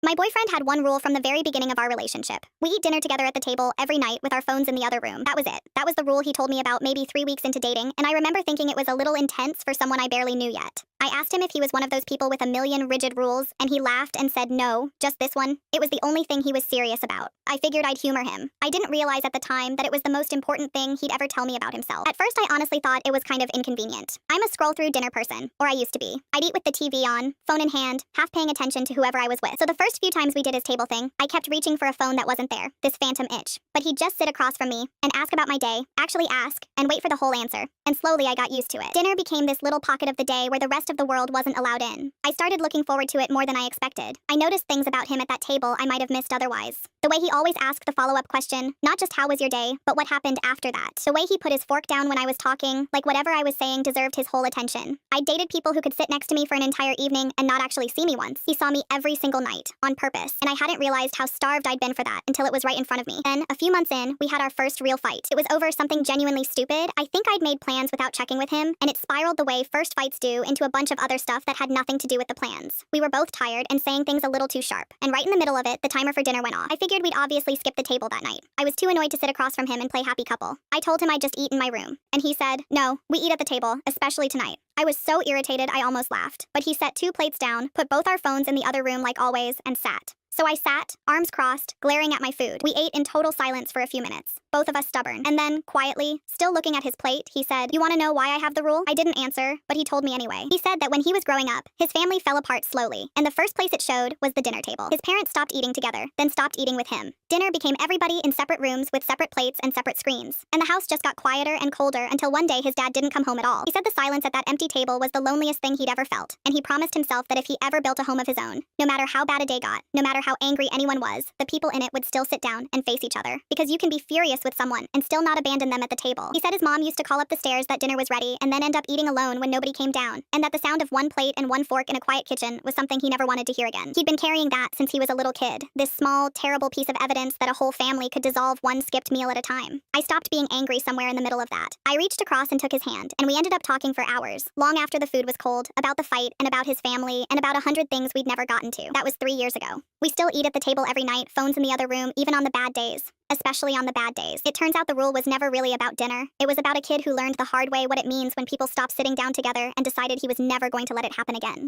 My boyfriend had one rule from the very beginning of our relationship. We eat dinner together at the table every night with our phones in the other room. That was it. That was the rule he told me about maybe 3 weeks into dating, and I remember thinking it was a little intense for someone I barely knew yet. I asked him if he was one of those people with a million rigid rules, and he laughed and said no, just this one. It was the only thing he was serious about. I figured I'd humor him. I didn't realize at the time that it was the most important thing he'd ever tell me about himself. At first, I honestly thought it was kind of inconvenient. I'm a scroll-through dinner person, or I used to be. I'd eat with the TV on, phone in hand, half paying attention to whoever I was with. So the first few times we did his table thing, I kept reaching for a phone that wasn't there, this phantom itch. But he'd just sit across from me and ask about my day, actually ask, and wait for the whole answer. And slowly I got used to it. Dinner became this little pocket of the day where the rest of the world wasn't allowed in. I started looking forward to it more than I expected. I noticed things about him at that table I might have missed otherwise. The way he always asked the follow-up question, not just how was your day, but what happened after that. The way he put his fork down when I was talking, like whatever I was saying deserved his whole attention. I dated people who could sit next to me for an entire evening and not actually see me once. He saw me every single night, on purpose, and I hadn't realized how starved I'd been for that until it was right in front of me. Then, a few months in, we had our first real fight. It was over something genuinely stupid. I think I'd made plans without checking with him, and it spiraled the way first fights do into a bunch of other stuff that had nothing to do with the plans. We were both tired and saying things a little too sharp, and right in the middle of it, the timer for dinner went off. I figured we'd obviously skip the table that night. I was too annoyed to sit across from him and play happy couple. I told him I'd just eat in my room, and he said, no, we eat at the table, especially tonight. I was so irritated I almost laughed, but he set 2 plates down, put both our phones in the other room like always, and sat. So I sat, arms crossed, glaring at my food. We ate in total silence for a few minutes, both of us stubborn. And then, quietly, still looking at his plate, he said, you want to know why I have the rule? I didn't answer, but he told me anyway. He said that when he was growing up, his family fell apart slowly, and the first place it showed was the dinner table. His parents stopped eating together, then stopped eating with him. Dinner became everybody in separate rooms with separate plates and separate screens. And the house just got quieter and colder until one day his dad didn't come home at all. He said the silence at that empty table was the loneliest thing he'd ever felt, and he promised himself that if he ever built a home of his own, no matter how bad a day got, no matter how angry anyone was, the people in it would still sit down and face each other. Because you can be furious with someone and still not abandon them at the table. He said his mom used to call up the stairs that dinner was ready and then end up eating alone when nobody came down, and that the sound of one plate and one fork in a quiet kitchen was something he never wanted to hear again. He'd been carrying that since he was a little kid, this small, terrible piece of evidence that a whole family could dissolve one skipped meal at a time. I stopped being angry somewhere in the middle of that. I reached across and took his hand, and we ended up talking for hours, long after the food was cold, about the fight and about his family and about 100 things we'd never gotten to. That was 3 years ago. We still eat at the table every night, phones in the other room, even on the bad days. Especially on the bad days. It turns out the rule was never really about dinner. It was about a kid who learned the hard way what it means when people stop sitting down together and decided he was never going to let it happen again.